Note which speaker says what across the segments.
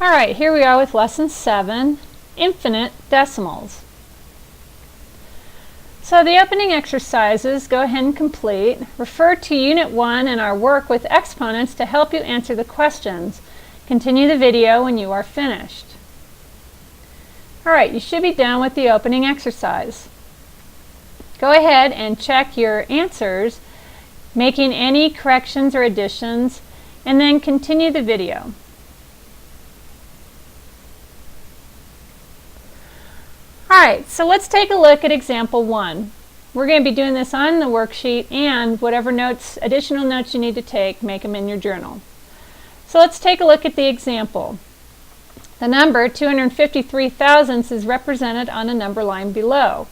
Speaker 1: All right, here we are with lesson 7, infinite decimals. So the opening exercises, go ahead and complete. Refer to Unit 1 and our work with exponents to help you answer the questions. Continue the video when you are finished. All right, you should be done with the opening exercise. Go ahead and check your answers, making any corrections or additions, and then continue the video. Alright, so let's take a look at example 1. We're going to be doing this on the worksheet, and whatever notes, additional notes you need to take, make them in your journal. So let's take a look at the example. The number 253 thousandths is represented on a number line below.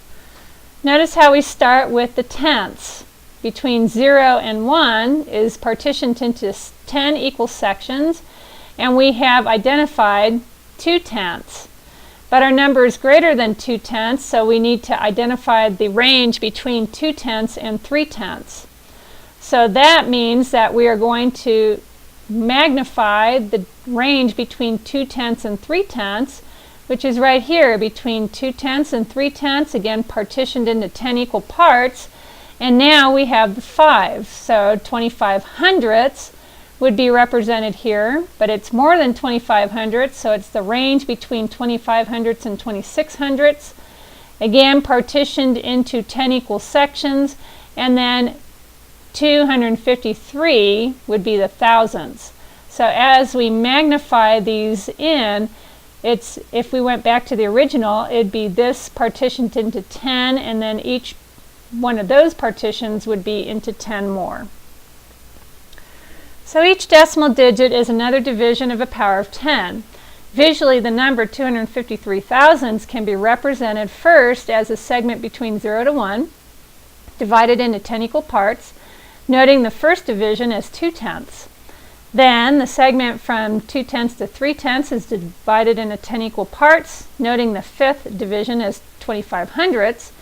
Speaker 1: Notice how we start with the tenths. Between 0 and 1 is partitioned into 10 equal sections, and we have identified 2 tenths. But our number is greater than 2 tenths, so we need to identify the range between 2 tenths and 3 tenths. So that means that we are going to magnify the range between 2 tenths and 3 tenths, which is right here between 2 tenths and 3 tenths, again partitioned into 10 equal parts. And now we have the 5, so 25 hundredths would be represented here, but it's more than 25 hundredths, so it's the range between 25 hundredths and 26 hundredths. Again, partitioned into 10 equal sections, and then 253 would be the thousandths. So as we magnify these in, if we went back to the original, it'd be this partitioned into 10, and then each one of those partitions would be into 10 more. So each decimal digit is another division of a power of 10. Visually, the number 253 thousandths can be represented first as a segment between 0 to 1, divided into 10 equal parts, noting the first division as 2 tenths. Then the segment from 2 tenths to 3 tenths is divided into 10 equal parts, noting the fifth division as 25 hundredths.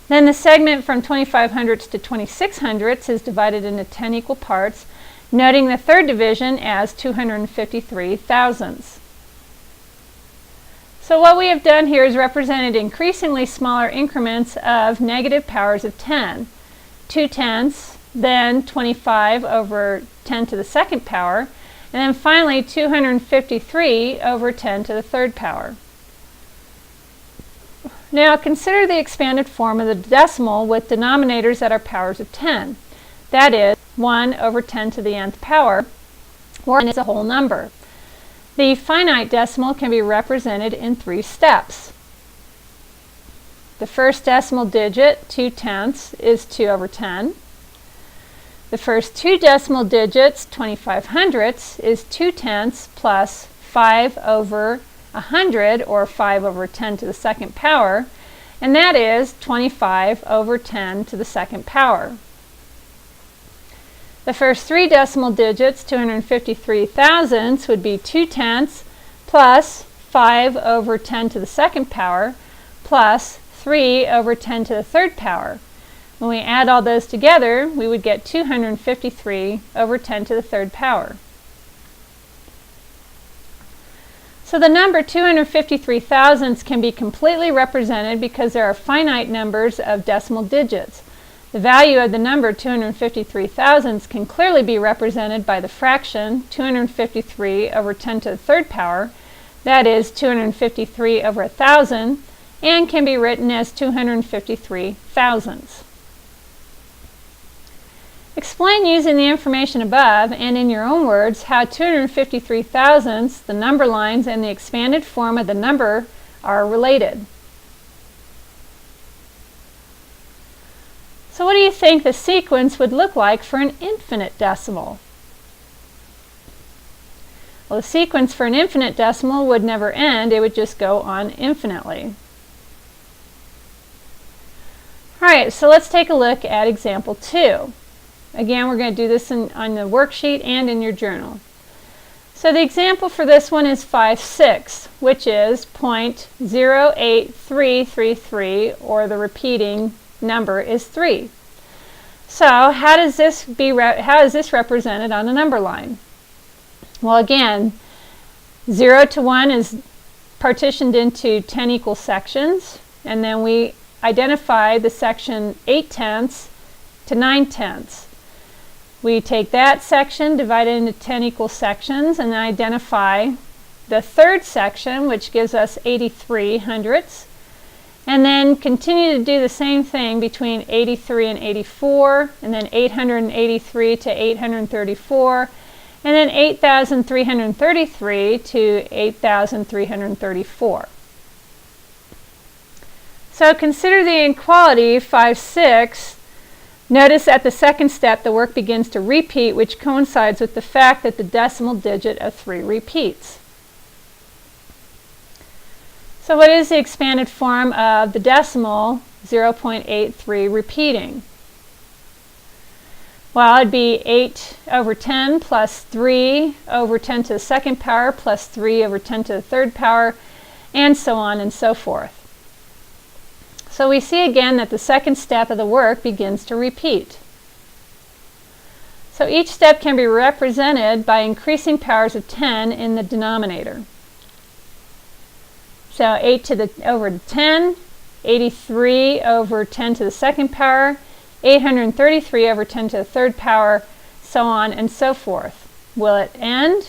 Speaker 1: Then the segment from 25 hundredths to 26 hundredths is divided into 10 equal parts, noting the third division as 253 thousandths. So what we have done here is represented increasingly smaller increments of negative powers of 10. 2 tenths, then 25 over 10 to the second power, and then finally 253 over 10 to the third power. Now consider the expanded form of the decimal with denominators that are powers of 10. That is 1 over 10 to the nth power, or is a whole number. The finite decimal can be represented in 3 steps. The first decimal digit, 2 tenths, is 2 over 10. The first 2 decimal digits, 25 hundredths, is 2 tenths plus 5 over 100, or 5 over 10 to the second power, and that is 25 over 10 to the second power. The first 3 decimal digits, 253 thousandths, would be 2 tenths plus 5 over 10 to the second power plus 3 over 10 to the third power. When we add all those together, we would get 253 over 10 to the third power. So the number 253 thousandths can be completely represented because there are finite numbers of decimal digits. The value of the number 253 thousandths can clearly be represented by the fraction 253 over 10 to the third power, that is 253 over 1,000, and can be written as 253 thousandths. Explain using the information above and in your own words how 253 thousandths, the number lines, and the expanded form of the number are related. So what do you think the sequence would look like for an infinite decimal? Well, the sequence for an infinite decimal would never end. It would just go on infinitely. All right, so let's take a look at example 2. Again, we're going to do this on the worksheet and in your journal. So the example for this one is 5/6, which is 0.08333, or the repeating number is 3. So how is this represented on a number line? Well, again, 0 to 1 is partitioned into 10 equal sections, and then we identify the section 8/10 to 9/10. We take that section, divide it into 10 equal sections, and then identify the third section, which gives us 83 hundredths, and then continue to do the same thing between 83 and 84, and then 883 to 834, and then 8,333 to 8,334. So consider the inequality 5/6. Notice at the second step the work begins to repeat, which coincides with the fact that the decimal digit of 3 repeats. So what is the expanded form of the decimal 0.83 repeating? Well, it'd be 8 over 10 plus 3 over 10 to the second power plus 3 over 10 to the third power, and so on and so forth. So we see again that the second step of the work begins to repeat. So each step can be represented by increasing powers of 10 in the denominator. So 8 to the over 10, 83 over 10 to the second power, 833 over 10 to the third power, so on and so forth. Will it end?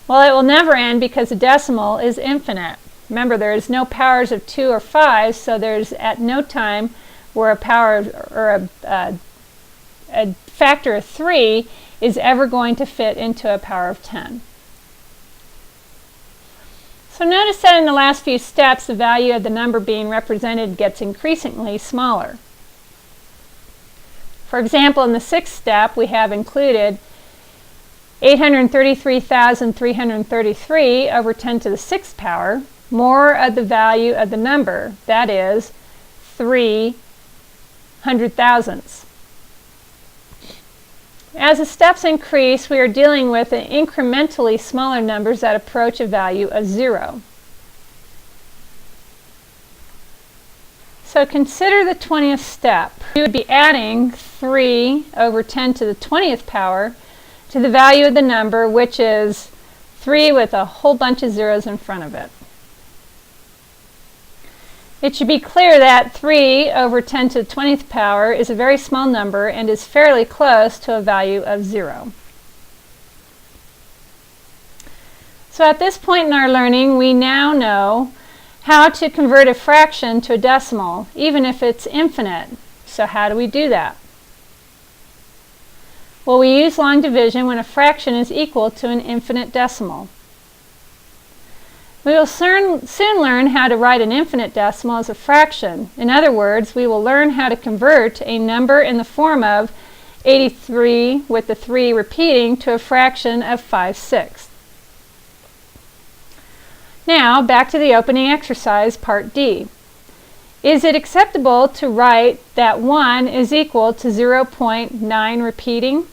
Speaker 1: Well, it will never end because the decimal is infinite. Remember, there is no powers of 2 or 5, so there's at no time where a power or a factor of 3 is ever going to fit into a power of 10. So notice that in the last few steps, the value of the number being represented gets increasingly smaller. For example, in the sixth step, we have included 833,333 over 10 to the sixth power, more of the value of the number, that is 300,000ths. As the steps increase, we are dealing with incrementally smaller numbers that approach a value of 0. So consider the 20th step. We would be adding 3 over 10 to the 20th power to the value of the number, which is 3 with a whole bunch of zeros in front of it. It should be clear that 3 over 10 to the 20th power is a very small number and is fairly close to a value of 0. So at this point in our learning, we now know how to convert a fraction to a decimal, even if it's infinite. So how do we do that? Well, we use long division when a fraction is equal to an infinite decimal. We will soon learn how to write an infinite decimal as a fraction. In other words, we will learn how to convert a number in the form of 83 with the 3 repeating to a fraction of 5/6. Now, back to the opening exercise, part D. Is it acceptable to write that 1 is equal to 0.9 repeating?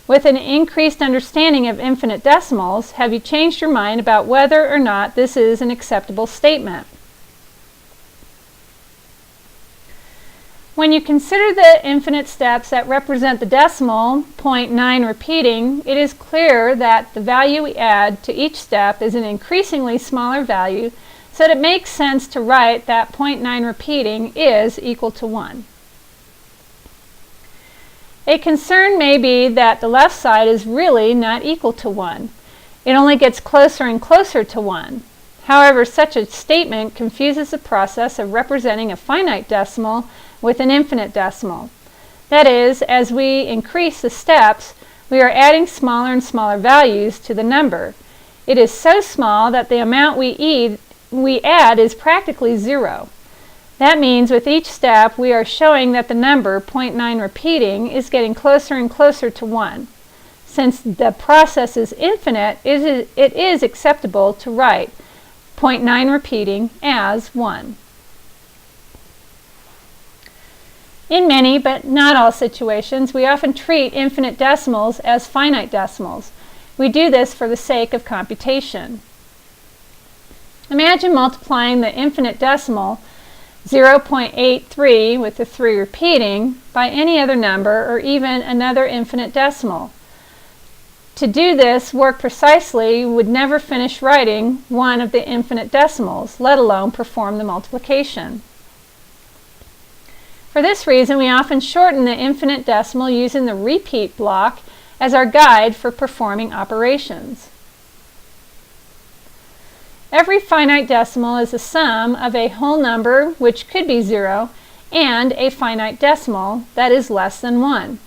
Speaker 1: With an increased understanding of infinite decimals, have you changed your mind about whether or not this is an acceptable statement? When you consider the infinite steps that represent the decimal 0.9 repeating, it is clear that the value we add to each step is an increasingly smaller value, so that it makes sense to write that 0.9 repeating is equal to 1. A concern may be that the left side is really not equal to 1. It only gets closer and closer to 1. However, such a statement confuses the process of representing a finite decimal with an infinite decimal. That is, as we increase the steps, we are adding smaller and smaller values to the number. It is so small that the amount we add is practically 0. That means with each step we are showing that the number 0.9 repeating is getting closer and closer to 1. Since the process is infinite, it is acceptable to write 0.9 repeating as 1. In many, but not all situations, we often treat infinite decimals as finite decimals. We do this for the sake of computation. Imagine multiplying the infinite decimal 0.83 with the 3 repeating by any other number or even another infinite decimal. to do this work precisely, you would never finish writing one of the infinite decimals, let alone perform the multiplication. For this reason, we often shorten the infinite decimal using the repeat block as our guide for performing operations. Every finite decimal is the sum of a whole number, which could be 0, and a finite decimal that is less than 1.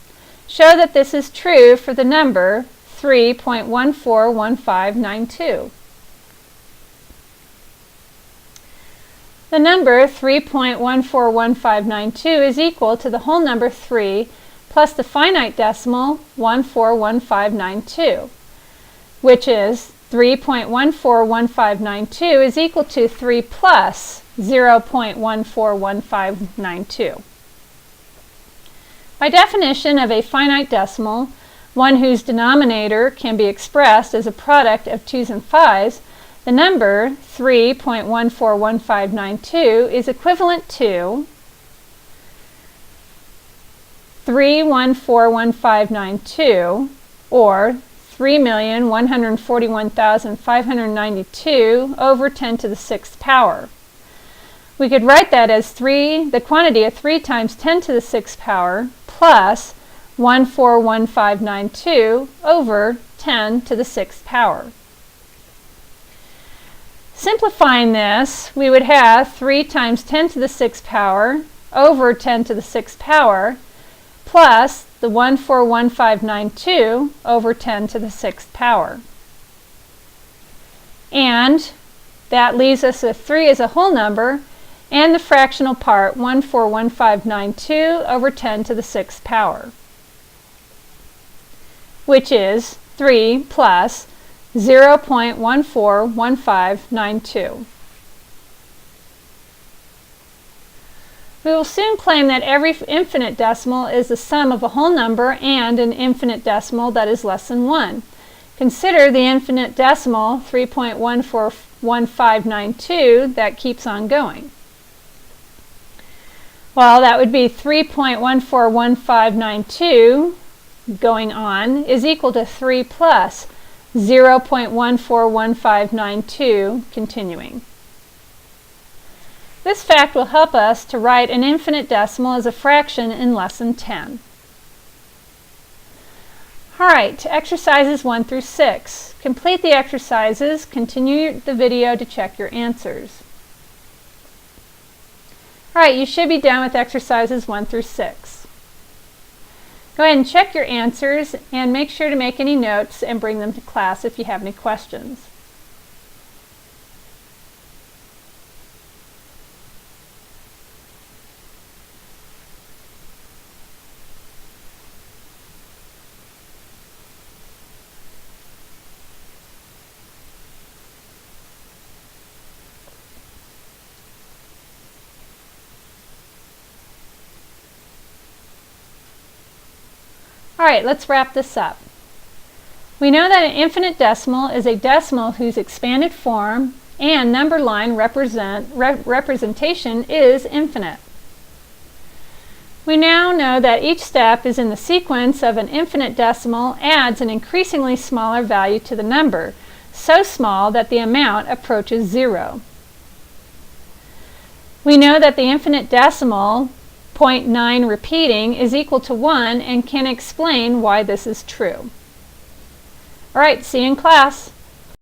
Speaker 1: Show that this is true for the number 3.141592. The number 3.141592 is equal to the whole number 3 plus the finite decimal 141592, which is 3.141592 is equal to 3 plus 0.141592. By definition of a finite decimal, one whose denominator can be expressed as a product of 2's and 5's, the number 3.141592 is equivalent to 3141592, or 3,141,592 over 10 to the 6th power. We could write that as the quantity of 3 times 10 to the 6th power plus 141592 over 10 to the 6th power. Simplifying this, we would have 3 times 10 to the 6th power over 10 to the 6th power plus the 141592 over 10 to the 6th power. And that leaves us with 3 as a whole number and the fractional part 141592 over 10 to the 6th power, which is 3 plus 0.141592. We will soon claim that every infinite decimal is the sum of a whole number and an infinite decimal that is less than 1. Consider the infinite decimal 3.141592 that keeps on going. Well, that would be 3.141592 going on is equal to 3 plus 0.141592 continuing. This fact will help us to write an infinite decimal as a fraction in lesson 10. Alright, exercises 1 through 6. Complete the exercises, continue the video to check your answers. Alright, you should be done with exercises 1 through 6. Go ahead and check your answers and make sure to make any notes and bring them to class if you have any questions. Alright, let's wrap this up. We know that an infinite decimal is a decimal whose expanded form and number line representation is infinite. We now know that each step is in the sequence of an infinite decimal adds an increasingly smaller value to the number, so small that the amount approaches 0. We know that the infinite decimal 0.9 repeating is equal to 1 and can explain why this is true. Alright, see you in class.